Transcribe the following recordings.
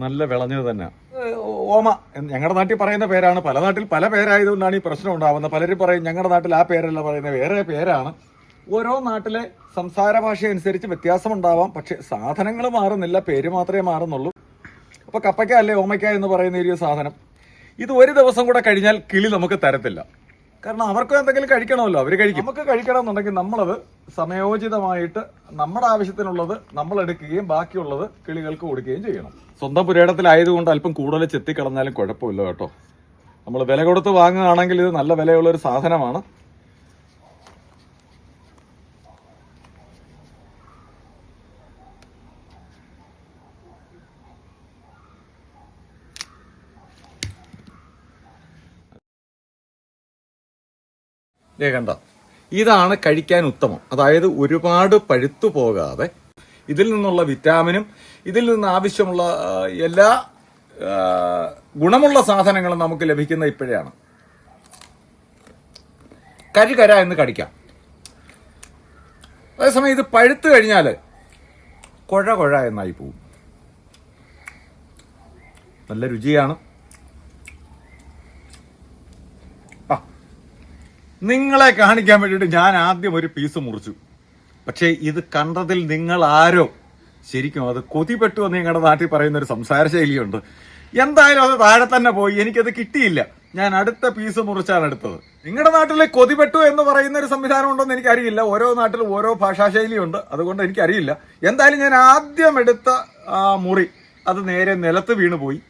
നല്ല വിളഞ്ഞത് തന്നെ. ഓമ ഞങ്ങളുടെ നാട്ടിൽ പറയുന്ന പേരാണ്, പല നാട്ടിൽ പല പേരായതുകൊണ്ടാണ് ഈ പ്രശ്നം ഉണ്ടാവുന്നത്. പലരും പറയും ഞങ്ങളുടെ നാട്ടിൽ ആ പേരല്ല പറയുന്നത്, വേറെ പേരാണ്. ഓരോ നാട്ടിലെ സംസാര ഭാഷ അനുസരിച്ച് വ്യത്യാസമുണ്ടാവാം, പക്ഷെ സാധനങ്ങൾ മാറുന്നില്ല, പേര് മാത്രമേ മാറുന്നുള്ളൂ. അപ്പോൾ കപ്പയ്ക്ക അല്ലേ ഓമയ്ക്ക എന്ന് പറയുന്ന ഒരു സാധനം, ഇത് ഒരു ദിവസം കൂടെ കഴിഞ്ഞാൽ കിളി നമുക്ക് തരത്തില്ല. കാരണം അവർക്ക് എന്തെങ്കിലും കഴിക്കണമല്ലോ, അവർ കഴിക്കും. നമുക്ക് കഴിക്കണം എന്നുണ്ടെങ്കിൽ നമ്മളത് സമയോചിതമായിട്ട് നമ്മുടെ ആവശ്യത്തിനുള്ളത് നമ്മൾ എടുക്കുകയും ബാക്കിയുള്ളത് കിളികൾക്ക് കൊടുക്കുകയും ചെയ്യണം. സ്വന്തം പുരയിടത്തിലായതുകൊണ്ട് അല്പം കൂടുതൽ ചെത്തിക്കളഞ്ഞാലും കുഴപ്പമില്ല കേട്ടോ. നമ്മൾ വില കൊടുത്ത് വാങ്ങുകയാണെങ്കിൽ ഇത് നല്ല വിലയുള്ളൊരു സാധനമാണ്. കണ്ട, ഇതാണ് കഴിക്കാൻ ഉത്തമം. അതായത് ഒരുപാട് പഴുത്തു പോകാതെ ഇതിൽ നിന്നുള്ള വിറ്റാമിനും ഇതിൽ നിന്ന് ആവശ്യമുള്ള എല്ലാ ഗുണമുള്ള സാധനങ്ങളും നമുക്ക് ലഭിക്കുന്ന ഇപ്പോഴാണ്. കരികര എന്ന് കടിക്കാം. അതേസമയം ഇത് പഴുത്തു കഴിഞ്ഞാൽ കുഴ കുഴ എന്നായി പോവും. നല്ല രുചിയാണ്. നിങ്ങളെ കാണിക്കാൻ വേണ്ടിയിട്ട് ഞാൻ ആദ്യം ഒരു പീസ് മുറിച്ചു. പക്ഷേ ഇത് കണ്ടതിൽ നിങ്ങൾ ആരോ ശരിക്കും അത് കൊതിപ്പെട്ടു എന്ന് നിങ്ങളുടെ നാട്ടിൽ പറയുന്ന ഒരു സംസാര ശൈലിയുണ്ട്. എന്തായാലും അത് താഴെ തന്നെ പോയി, എനിക്കത് കിട്ടിയില്ല. ഞാൻ അടുത്ത പീസ് മുറിച്ചാണ് എടുത്തത്. നിങ്ങളുടെ നാട്ടിൽ കൊതിപ്പെട്ടു എന്ന് പറയുന്ന ഒരു സംവിധാനം ഉണ്ടെന്ന് എനിക്കറിയില്ല. ഓരോ നാട്ടിലും ഓരോ ഭാഷാശൈലിയുണ്ട്, അതുകൊണ്ട് എനിക്കറിയില്ല. എന്തായാലും ഞാൻ ആദ്യം എടുത്ത മുറി അത് നേരെ നിലത്ത് വീണ് പോയി.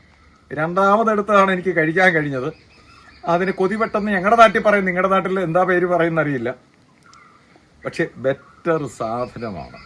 രണ്ടാമതെടുത്തതാണ് എനിക്ക് കഴിക്കാൻ കഴിഞ്ഞത്. അതിന് കൊതിപ്പെട്ടെന്ന് ഞങ്ങളുടെ നാട്ടിൽ പറയും, നിങ്ങളുടെ നാട്ടിൽ എന്താ പേര് പറയുന്ന അറിയില്ല. പക്ഷെ ബെറ്റർ സാധനമാണ്.